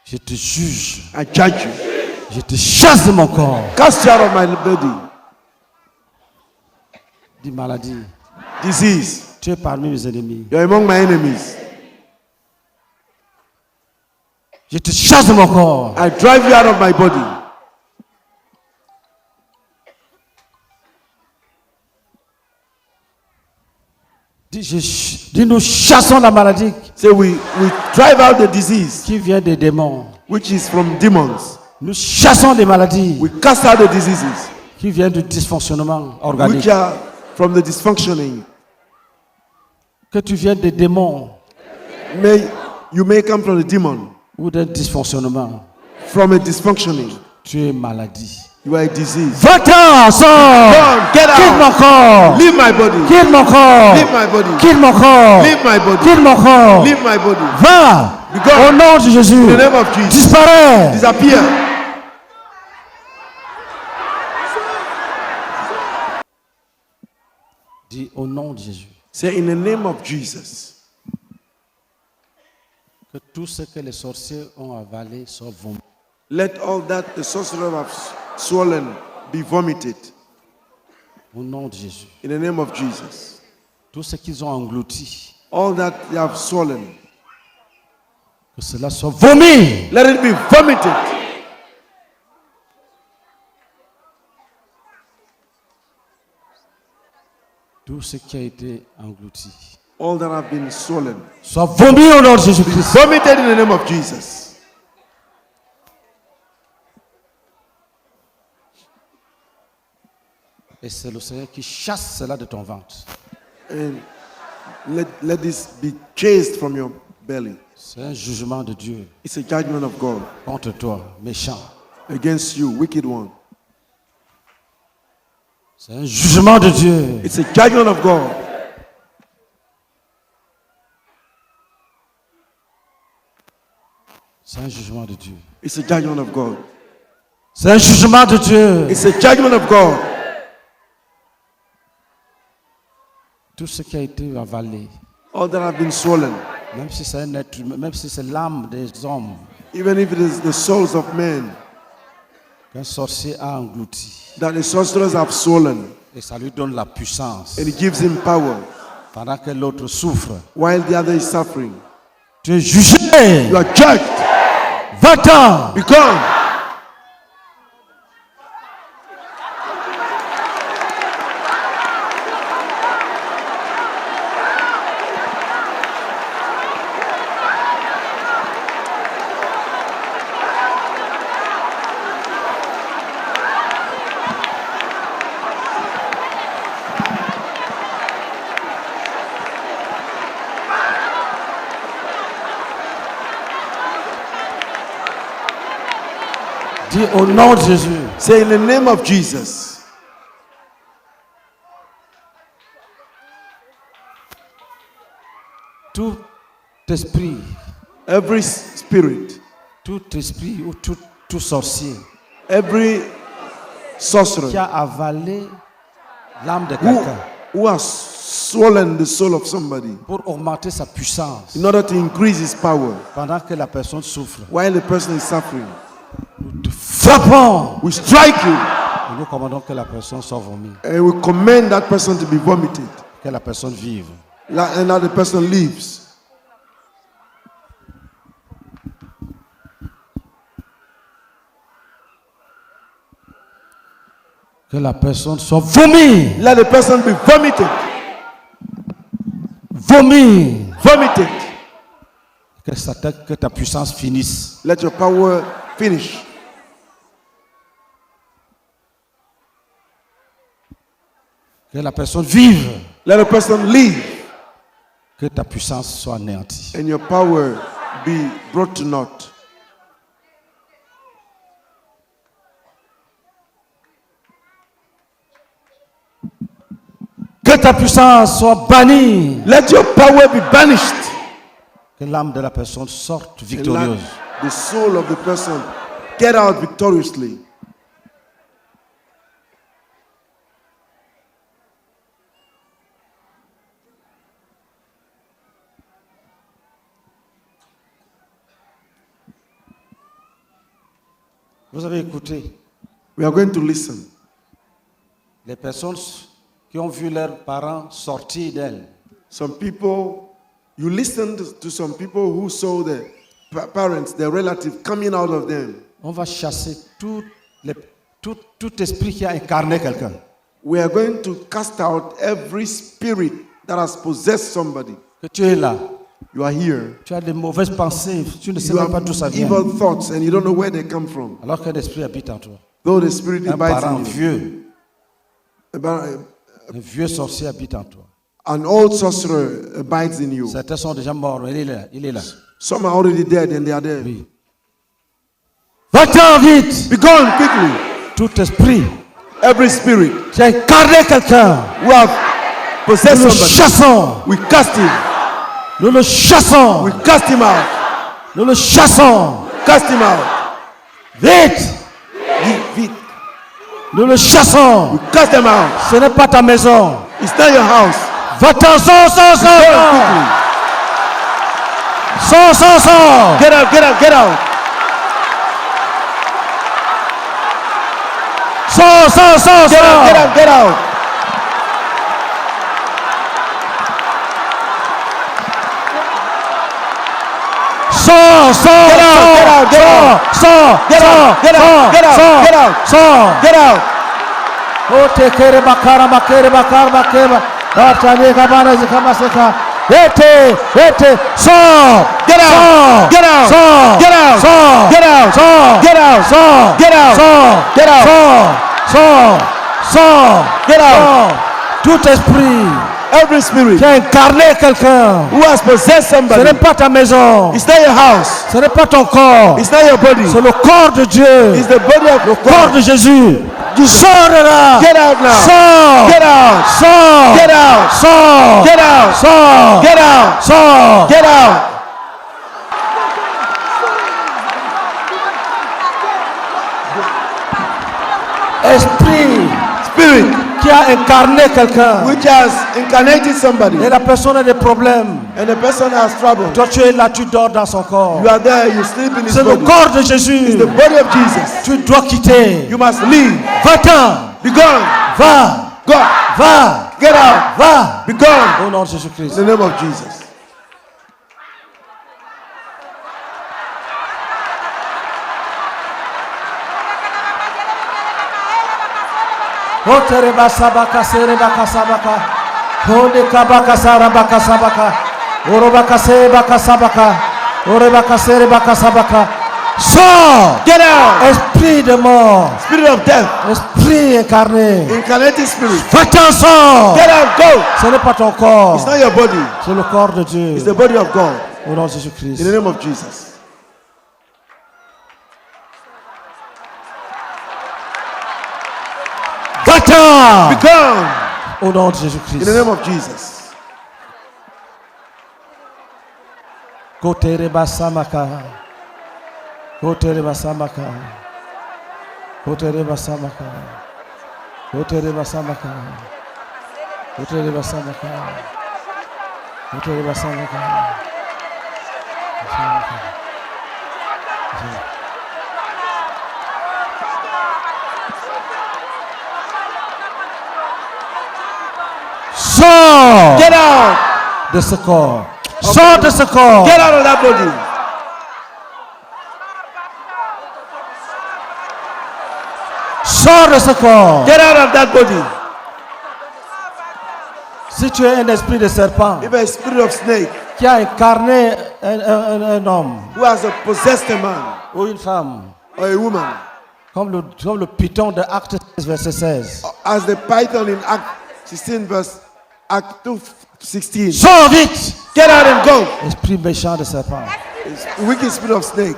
Je te juge. I judge you. Je te chasse de mon corps. Cast you out of my body. Dis maladie, Disease. tu es parmi mes ennemis. You are among my enemies. Je te chasse de mon corps. I drive you out of my body. Dis, nous chassons la maladie Say we drive out the disease qui vient des démons. which is from demons. Nous chassons les maladies We cast out the diseases qui viennent du dysfonctionnement which organique. are from the dysfunctioning. Que tu viennes des démons You may come from the demon, ou d'un dysfonctionnement. from a dysfunctioning. Tu es maladie. You are a disease. Va-t'en, sors! Come, get Quitte out. mon corps! Leave my body. Quitte mon corps! Leave my body. Quitte mon corps! Leave my body. Quitte mon corps! Leave my body. Va! Be gone. Au nom de Jésus! In the name of Jesus. Disparais! Disappear. Dis au nom de Jésus. Say in the name of Jesus. Que tout ce que les sorciers ont avalé soit vomi. Let all that the sorcerer have swollen be vomited. Au nom de Jésus. In the name of Jesus. Tout ce qu'ils ont englouti. All that they have swollen. Que cela soit vomi. Let it be vomited. Tout ce qui a été englouti. All that have been swollen. Soit vomi au nom de Jésus-Christ. Vomited in the name of Jesus. Et c'est le Seigneur qui chasse cela de ton ventre. And let this be chased from your belly. C'est un jugement de Dieu It's a judgment of God contre toi, méchant. against you, wicked one. C'est un jugement de Dieu. It's a judgment of God. C'est un jugement de Dieu. It's a judgment of God. C'est un jugement de Dieu. It's a judgment of God. Tout ce qui a été avalé, All that have been swollen, même si c'est un être humain, même si c'est l'âme des hommes even if it is the souls of men qu'un sorcier a englouti, that the sorcerers have swollen, et ça lui donne la puissance and it gives him power pendant que l'autre souffre. while the other is suffering. Tu es jugé. You are judged. Va-t'en. Be gone. Dis au nom de Jésus. Say in the name of Jesus. Tout esprit, Every spirit, tout esprit ou tout sorcier every qui sorcerer a avalé l'âme de quelqu'un who has swollen the soul of somebody pour augmenter sa puissance in order to increase his power pendant que la personne souffre. while the person is suffering. Nous te frappons. We strike you Et nous commandons que la personne soit vomi, and we command that person to be vomited. que la personne vive. And that the person leaves. Que la personne soit vomi. Let the person be vomited. Vomi. Vomited. Que ta puissance finisse. Let your power finish. Que la personne vive. Let a person live. Que ta puissance soit anéantie. And your power be brought to naught. Que ta puissance soit bannie. Let your power be banished. Que l'âme de la personne sorte And victorieuse. let the soul of the person get out victoriously. Vous avez écouté We are going to listen. les personnes qui ont vu leurs parents sortir d'elles. Some people, you listened to some people who saw their parents, their relatives coming out of them. On va chasser tout esprit qui a incarné quelqu'un. We are going to cast out every spirit that has possessed somebody. Que tu es là. You are here. Tu as des mauvaises pensées. Tu ne sais You même pas have d'où ça vient. evil thoughts and you don't know where they come from. Alors qu'un esprit habite en toi. Though the spirit Un abides parent in you. vieux. About- Un vieux sorcier habite en toi. An old sorcerer abides in you. Certains sont déjà morts, mais il est là. Il est là. Some are already dead and they are there. Oui. Va-t'en vite. Be gone quickly. Tout esprit Every spirit qui a incarné quelqu'un. who have Nous possessed le somebody, chassons. we cast him. Nous le chassons. We cast him out. Nous le chassons. Cast him out. Vite. Vite. Nous le chassons. We cast them out. Ce n'est pas ta maison. It's not your house. Va-t'en, sors. Go quickly. Sors. Get out, get out, get out. Sors. Get out, get out, get out. Sors. Get out. Oh, tekere bakara. Atane kabana zikamaseka. Ete. Sors. Get out. Get out. Sors. Get out. Sors. Get out. Sors. Get out. Sors. Get out. Sors. Get out. Sors. Get out. Tout esprit Every spirit qui a incarné quelqu'un. who has possessed Ce somebody, n'est pas ta maison. it's not your house. Ce n'est pas ton corps. It's not your body. C'est le corps de Dieu. It's the body of Le corps de Jésus. Sors de là. Get out now. Sors. Get out. Sors. Get out. Sors. Get out. Sors. Get out. Sors. Get out. Esprit Spirit qui a incarné quelqu'un. which has incarnated somebody Et la personne a des problèmes. and the person has trouble. Toi, tu es là, tu dors dans son corps. You are there, you sleep in his C'est le body. corps de It's Jésus. the body of Jesus. Tu dois quitter. You must leave. Va-t'en. Be gone. Va. Go. Va. Get out. Va. Be gone. Au nom de In Jésus-Christ. the name of Jesus. Otere basabaka serebaka sabaka. Hode kabaka sarabaka sabaka. Orobaka sebaka sabaka. Orebaka serebaka sabaka. Sors! Get out. Esprit de mort. Spirit of death. Esprit incarné. Incarnated spirit. Va-t'en, sors! Get out. Go. Ce n'est pas ton corps. It's not your body. C'est le corps de Dieu. It's the body of God. Au nom de In Jésus-Christ. the name of Jesus. Va-t'en! Be gone. Au nom de In Jésus-Christ. the name of Jesus. Kotere basamaka. Kotere basamaka. Kotere basamaka. Kotere basamaka. Kotere basamaka. Kotere basamaka. Sors Get out. de ce corps. Sors de ce corps. Get out of that body. Sors de ce corps. Get out of that body. Si tu es un esprit de serpent If a spirit of snake qui a incarné un homme who has possessed a man ou une femme, or a woman, comme le python de Acte 16, verset 16, as the python in Act 16 verse Act 2:16. Sors vite. Get out and go. Esprit méchant de serpent. It's wicked spirit of snake.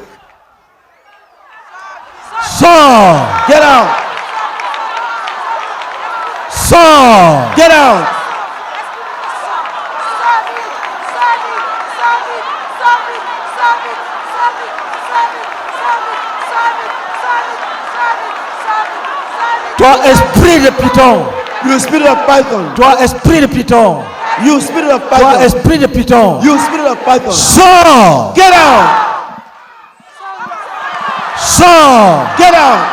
Sors. Get out. Sors. Get out. Toi, esprit de Python. You spirit of python. Toi, esprit de Python. You spirit of Toi, python. esprit de Python. You spirit of python. Sors. Get out. Sors. Get out.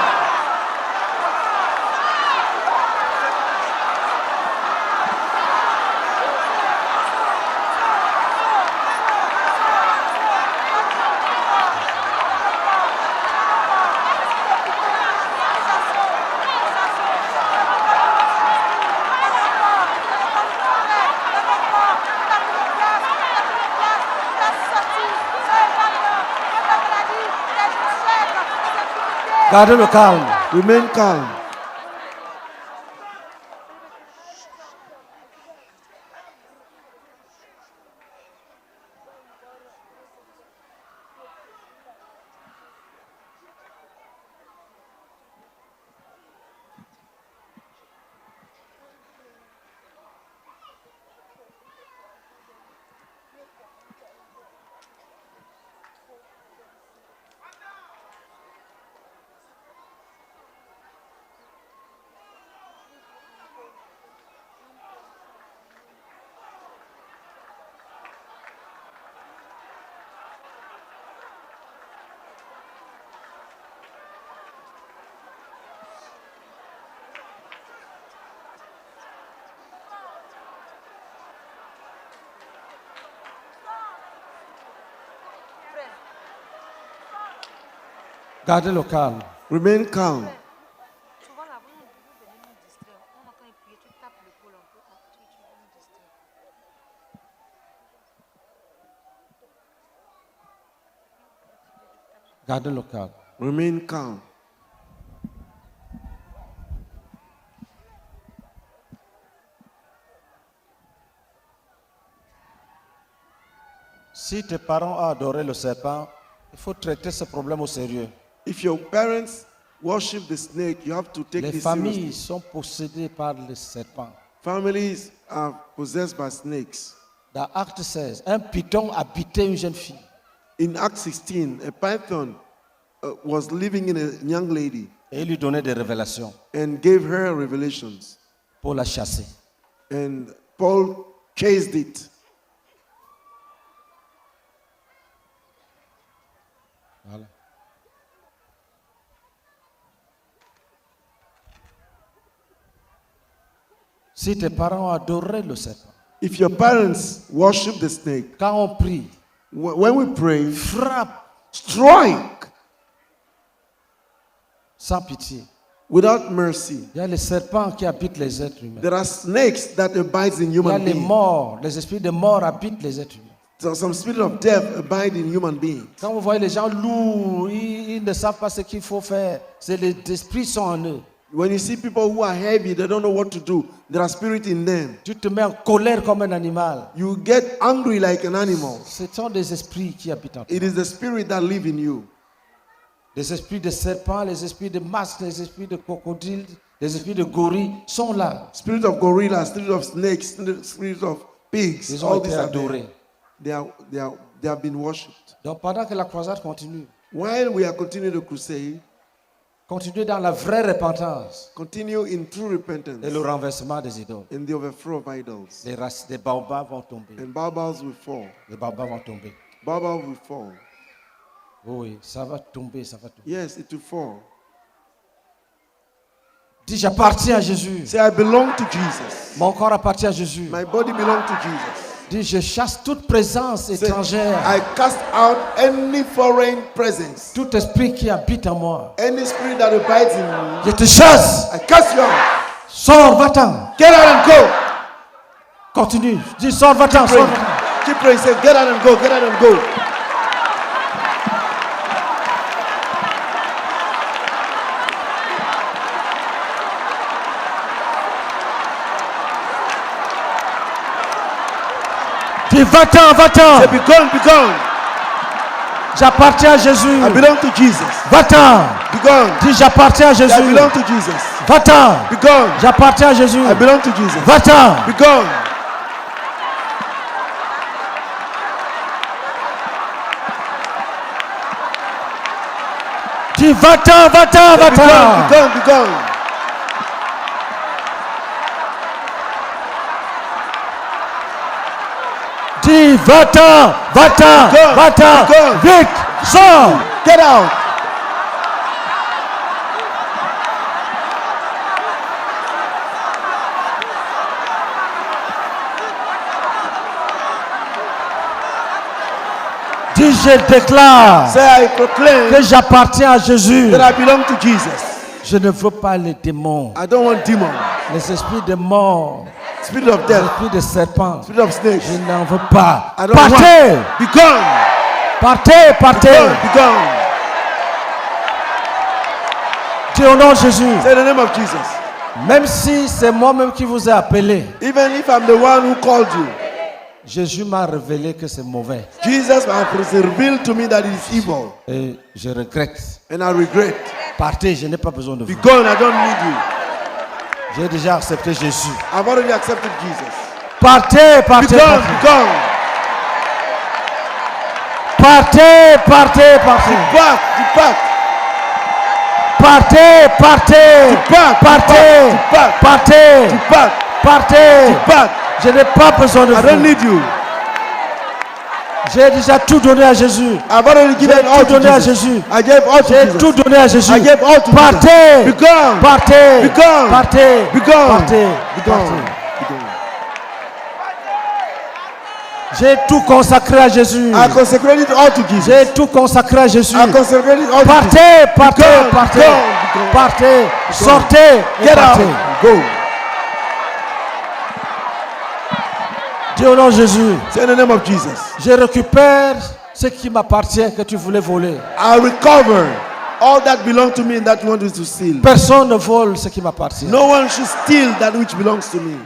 Gardez le calme. Remain calm. Gardez le calme. Remain calm. Souvent là, vous venez nous distraire. On entend prier, tu tapes l'épaule un peu. Tu veux nous distraire. Gardez le calme. Remain calm. Si tes parents ont adoré le serpent, il faut traiter ce problème au sérieux. If your parents worship the snake, you have to take Les this familles seriously. sont possédées par le serpent. Families are possessed by snakes. Dans Acte 16, un python habitait une jeune fille. In Acts 16, a python was living in a young lady Et il lui donnait des révélations and gave her revelations. pour la chasser. And Paul chased it. Voilà. Si tes parents ont adoré le serpent, If your parents worship the snake, quand on prie, when we pray, frappe strike sans pitié. without mercy. Il y a les serpents qui habitent les êtres humains. There are snakes that abide in Il y a human les beings. morts, les esprits de mort habitent les êtres humains. So some spirit of death abide in human beings. Quand vous voyez les gens lourds, ils ne savent pas ce qu'il faut faire. C'est les esprits sont en eux. When you see people who are heavy, they don't know what to do. There are spirit in them. Tu te mets en colère comme un animal. You get angry like an animal. Ce sont des esprits qui habitent en toi. It is the spirit that live in you. Les esprits de serpents, les esprits de masques, les esprits de crocodiles, les esprits de gorilles sont là. Spirit of gorilla, spirit of snakes, spirit of pigs. Ils ont All été these are adorés. there. They have been worshipped. Donc pendant que la croisade continue, While we are continuing the crusade, continuez dans la vraie repentance continue in true repentance et le renversement des idoles. and the overthrow of idols. Les races des baobabs vont tomber. And baobabs will fall. Les baobabs vont tomber. Baobabs will fall. Oui, ça va tomber, ça va tomber. Yes, it will fall. Dis, j'appartiens à Jésus. Say, I belong to Jesus. Mon corps appartient à Jésus. My body belongs to Jesus. Dis, je chasse toute présence Say, étrangère. I cast out any foreign presence, Tout esprit qui habite en moi. any spirit that abides in me. Je te chasse. I cast you out. Sors, va-t'en. Get out and go. Continue. Dis, sors, va-t'en. Pray. Sors, va-t'en. Keep praying. Say, get out and go. Get out and go. Dis va-t'en, va-t'en. Say, be gone, be gone. J'appartiens à Jésus. I belong to Jesus. Va-t'en. Be gone. Dis j'appartiens à Say, I Jésus. belong to Jesus. Va-t'en. Be gone. J'appartiens à Jésus. I belong to Jesus. Va-t'en. Be gone. Dis va-t'en, va-t'en, Say, be va-t'en. gone, be gone, be gone. Dis va-t'en, va-t'en, Go, va-t'en. go. Vite, sors. Get out. Dis je déclare Say, I proclaim que j'appartiens à Jésus. that I belong to Jesus. Je ne veux pas les démons, I don't want demons, les esprits de mort, spirit of les death, esprits de serpents. spirit of snakes. Je n'en veux pas. I don't Partez, want. Be gone. partez, Be partez. gone. Be gone. Dis au nom de Jésus. Say the name of Jesus. Même si c'est moi-même qui vous ai appelé, Even if I'm the one who called you, Jésus m'a révélé que c'est mauvais. Jesus has revealed to me that it is evil, Et je regrette. and I regret. Partez, je n'ai pas besoin de Be vous. gone. I don't need you. J'ai déjà accepté Jésus. I've already accepted Jesus. Partez, Be partez, gone. partez. Be gone. Partez, partez, partez. Depart. Depart. Partez, partez. Depart. Partez, Depart. partez, Depart. partez. Depart. Je n'ai pas besoin de I don't vous. need you. J'ai déjà tout donné à Jésus. I've already given J'ai all tout to donné à Jesus. Jésus. I gave all to J'ai Jesus. tout donné à Jésus. I gave all to Partez, Jesus. Be gone. partez, Be gone. partez, Be gone. partez, Be gone. partez. Be gone. J'ai tout consacré à Jésus. I consecrate it all to Jesus. J'ai tout consacré à Jésus. I consecrate it all to Jesus. Partez, partez, gone, partez, be gone, be gone. partez, gone. sortez et Get partez. out. Go. Dis au nom de Jésus, Say in the name of Jesus. je récupère ce qui m'appartient que tu voulais voler. I recover all that belongs to me and that you wanted to steal. Personne ne vole ce qui m'appartient. No one should steal that which belongs to me.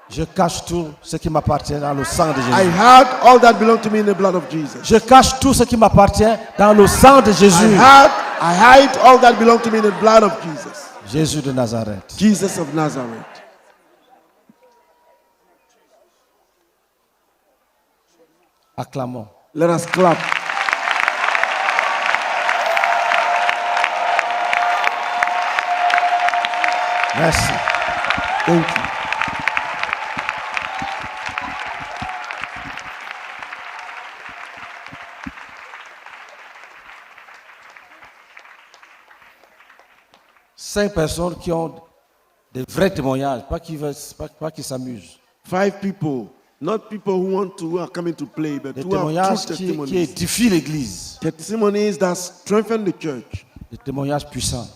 Je cache tout ce qui m'appartient dans le sang de I Jésus. had all that belonged to me in the blood of Jesus. Je cache tout ce qui m'appartient dans le sang de Jésus. I hide all that belonged to me in the blood of Jesus. Jésus de Nazareth. Jesus of Nazareth. Acclamons. Let us clap. Merci. Thank you. Cinq personnes qui ont des vrais témoignages, pas qui s'amusent. 5 people, not people who are coming to play, but Des who have témoignages true qui testimonies. édifient l'Église. Testimonies that strengthen the church. Des témoignages puissants.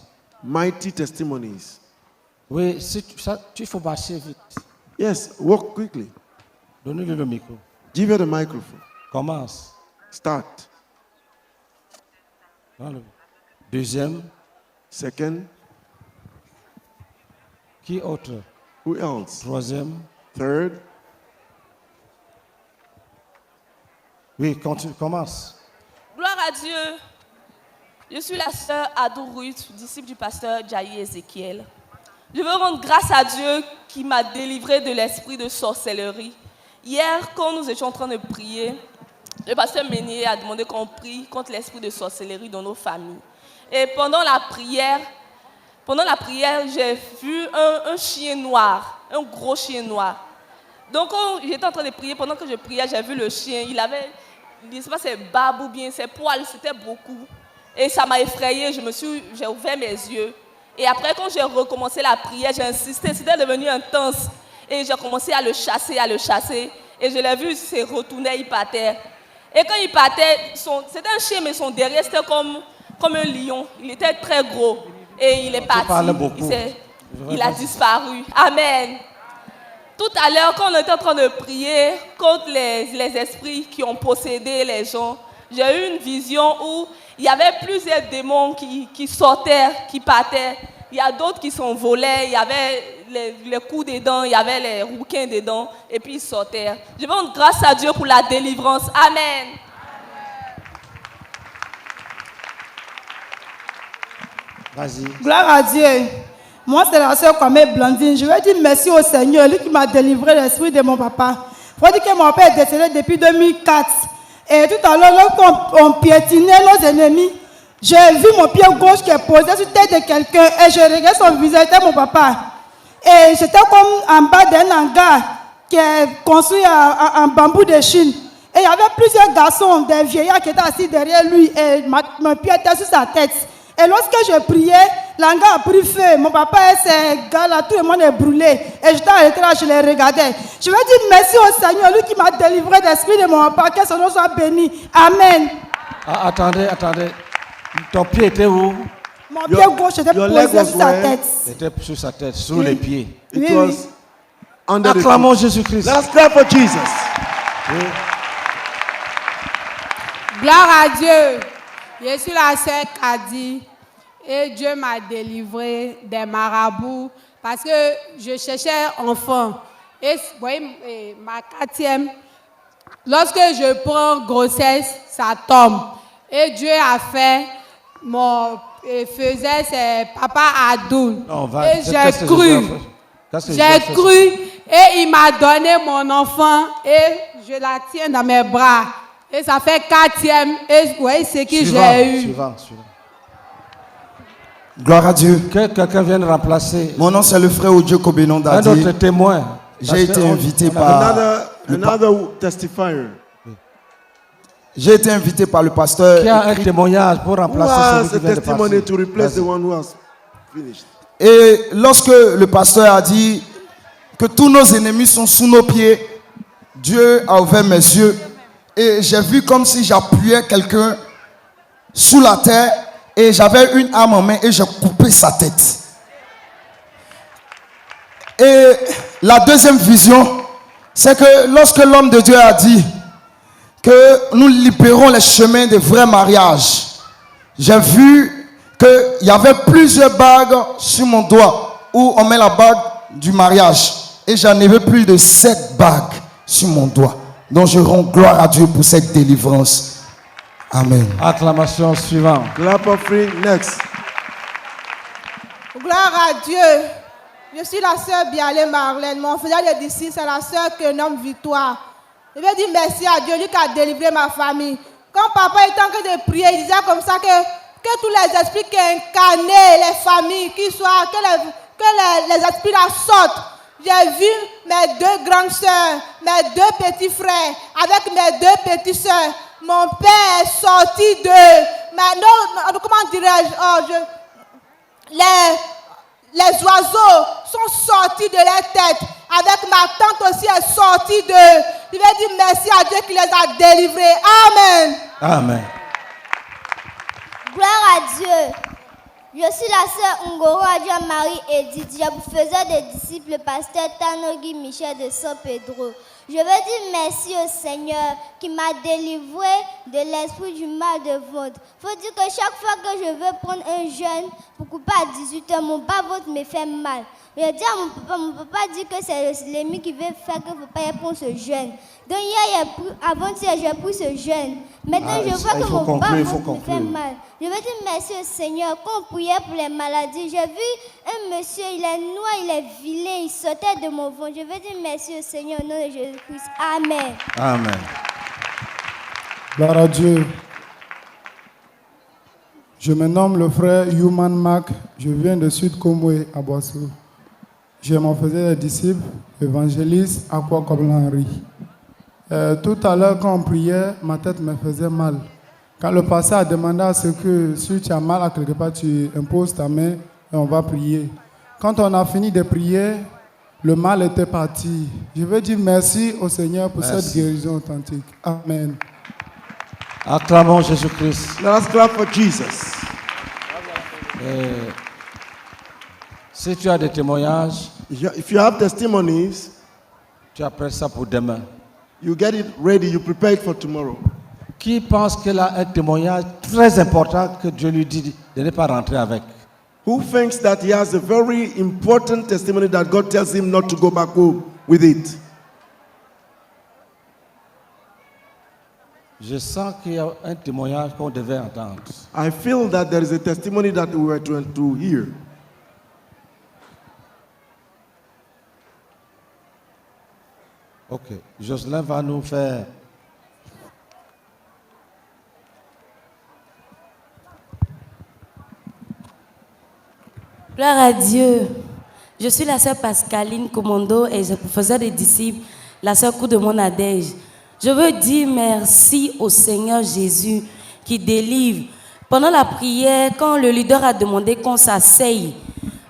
Mighty testimonies. Oui, il faut marcher vite. Yes, walk quickly. Donnez-lui le micro. Give her the microphone. Commence. Start. Voilà. Deuxième. Second, Qui autre? who else? Troisième. Third, Oui, continue, commence. Gloire à Dieu. Je suis la sœur Adou Ruth, disciple du pasteur Jaï Ézéchiel. Je veux rendre grâce à Dieu qui m'a délivré de l'esprit de sorcellerie. Hier, quand nous étions en train de prier, le pasteur Ménier a demandé qu'on prie contre l'esprit de sorcellerie dans nos familles. Et pendant la prière, j'ai vu un chien noir, un gros chien noir. Donc, quand j'étais en train de prier, pendant que je priais, j'ai vu le chien. Il avait, je ne sais pas, ses barbes ou bien ses poils, c'était beaucoup. Et ça m'a effrayée, j'ai ouvert mes yeux. Et après, quand j'ai recommencé la prière, j'ai insisté, c'était devenu intense. Et j'ai commencé à le chasser. Et je l'ai vu, il se retournait, il partait. Et quand il partait, c'était un chien, mais son derrière, c'était comme un lion. Il était très gros. Et il est parti. Il a disparu. Amen. Tout à l'heure, quand on était en train de prier contre les esprits qui ont possédé les gens, j'ai eu une vision où il y avait plusieurs démons qui sortaient, qui partaient. Il y a d'autres qui s'envolaient. Il y avait les coups dedans, il y avait les rouquins dedans, et puis ils sortaient. Je veux rendre grâce à Dieu pour la délivrance. Amen. Vas-y. Gloire à Dieu. Moi, c'est la sœur Kwame Blandine. Je veux dire merci au Seigneur, lui qui m'a délivré l'esprit de mon papa. Il faut dire que mon papa est décédé depuis 2004. Et tout à l'heure, lorsqu'on piétinait nos ennemis, j'ai vu mon pied gauche qui est posé sur la tête de quelqu'un et je regardais son visage, c'était mon papa. Et j'étais comme en bas d'un hangar qui est construit en bambou de Chine. Et il y avait plusieurs garçons, des vieillards qui étaient assis derrière lui et mon pied était sur sa tête. Et lorsque je priais, l'hangar a pris feu. Mon papa et ses gars-là, tout le monde est brûlé. Et j'étais arrêté là, je les regardais. Je veux dire merci au Seigneur, lui qui m'a délivré de l'esprit de mon papa, que son nom soit béni. Amen. Ah, attendez. Ton pied était où? Mon pied gauche était posé sur sa tête. C'était sur sa tête, sur les pieds. It was under the Acclamons feet. Jésus-Christ. Let us clap for Jesus. Gloire à Dieu. Je suis la sœur Kadi et Dieu m'a délivré des marabouts parce que je cherchais enfant. Et vous voyez, ma 4e, lorsque je prends grossesse, ça tombe. Et Dieu a fait, faisait ses papa Adoun. Et j'ai cru. J'ai cru et il m'a donné mon enfant et je la tiens dans mes bras. Et ça fait 4e. Et vous voyez ce que j'ai eu. Suivant. Gloire à Dieu. Que quelqu'un vienne remplacer. Mon nom c'est le frère Odio Kobenon Un Dadi. autre témoin. J'ai été invité par Another testifier. J'ai été invité par le pasteur. Qui a un témoignage pour Who remplacer has celui a qui vient de testimony to passer? replace the Vas-y. one who has finished? Et lorsque le pasteur a dit que tous nos ennemis sont sous nos pieds, Dieu a ouvert mes yeux et j'ai vu comme si j'appuyais quelqu'un sous la terre et j'avais une arme en main et j'ai coupé sa tête. Et la deuxième vision, c'est que lorsque l'homme de Dieu a dit que nous libérons les chemins des vrais mariages, j'ai vu qu'il y avait plusieurs bagues sur mon doigt où on met la bague du mariage. Et j'en avais plus de 7 bagues sur mon doigt. Donc je rends gloire à Dieu pour cette délivrance. Amen. Acclamation suivante. Clap offering next. Gloire à Dieu. Je suis la sœur Bialé Marlène. Mon frère de d'ici, c'est la sœur que nomme Victoire. Je veux dire merci à Dieu, lui qui a délivré ma famille. Quand papa était en train de prier, il disait comme ça que tous les esprits qui incarnaient les familles, qui soient, que les esprits la sortent. J'ai vu mes 2 grandes sœurs, mes 2 petits frères, avec mes 2 petites sœurs. Mon père est sorti de... non, comment dirais-je? Les oiseaux sont sortis de leur tête. Avec ma tante aussi est sortie de... Je vais dire merci à Dieu qui les a délivrés. Amen. Amen. Gloire à Dieu. Je suis la sœur Ngoro Adja Marie Edith. Je vous faisais des disciples, le pasteur Tanogui Michel de San Pedro. Je veux dire merci au Seigneur qui m'a délivré de l'esprit du mal de ventre. Il faut dire que chaque fois que je veux prendre un jeûne pour couper à 18h, mon bas-ventre me fait mal. Je dis à mon papa dit que c'est l'ennemi qui veut faire que papa prenne ce jeûne. Donc hier, avant-hier, j'ai pris ce jeûne. Maintenant, je vois que mon bas-ventre me fait mal. Je veux dire merci au Seigneur. Quand on priait pour les maladies, j'ai vu un monsieur, il est noir, il est vilain, il sautait de mon ventre. Je veux dire merci au Seigneur au nom de Jésus-Christ. Amen. Amen. Gloire à Dieu. Je me nomme le frère Human Mac. Je viens de Sud Komwe à Boissou. Je m'en faisais des disciples, évangéliste à quoi comme Henri. Tout à l'heure, quand on priait, ma tête me faisait mal. Quand le pasteur a demandé à ce que si tu as mal à quelque part, tu imposes ta main et on va prier. Quand on a fini de prier, le mal était parti. Je veux dire merci au Seigneur pour cette guérison authentique. Amen. Acclamons Jésus-Christ. Let us clap for Jesus. Si tu as des témoignages, If you have testimonies, tu appelles ça pour demain. you get it ready, you prepare it for tomorrow. Qui pense qu'elle a un témoignage très important que Dieu lui dit de ne pas rentrer avec? who thinks that he has a very important testimony that God tells him not to go back home with it. Je sens qu'il y a un témoignage qu'on devait entendre. I feel that there is a testimony that we were to hear. Ok. Jocelyn va nous faire. Gloire à Dieu. Je suis la sœur Pascaline Commando et je faisais des disciples, la sœur Coup de Monadège. Je veux dire merci au Seigneur Jésus qui délivre. Pendant la prière, quand le leader a demandé qu'on s'asseye,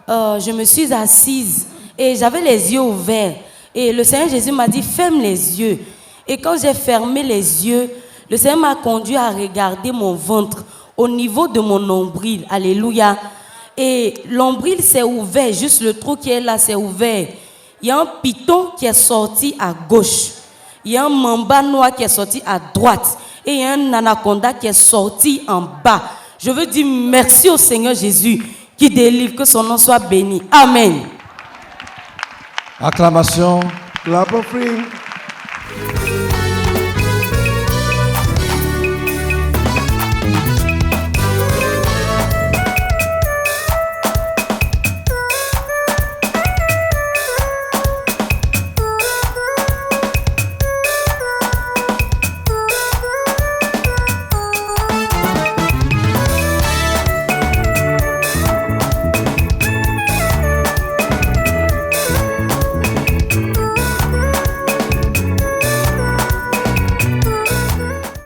je me suis assise et j'avais les yeux ouverts. Et le Seigneur Jésus m'a dit, ferme les yeux. Et quand j'ai fermé les yeux, le Seigneur m'a conduit à regarder mon ventre au niveau de mon nombril. Alléluia. Et l'ombril s'est ouvert, juste le trou qui est là s'est ouvert. Il y a un python qui est sorti à gauche. Il y a un mamba noir qui est sorti à droite. Et il y a un anaconda qui est sorti en bas. Je veux dire merci au Seigneur Jésus qui délivre, que son nom soit béni. Amen. Acclamation. Clap offering.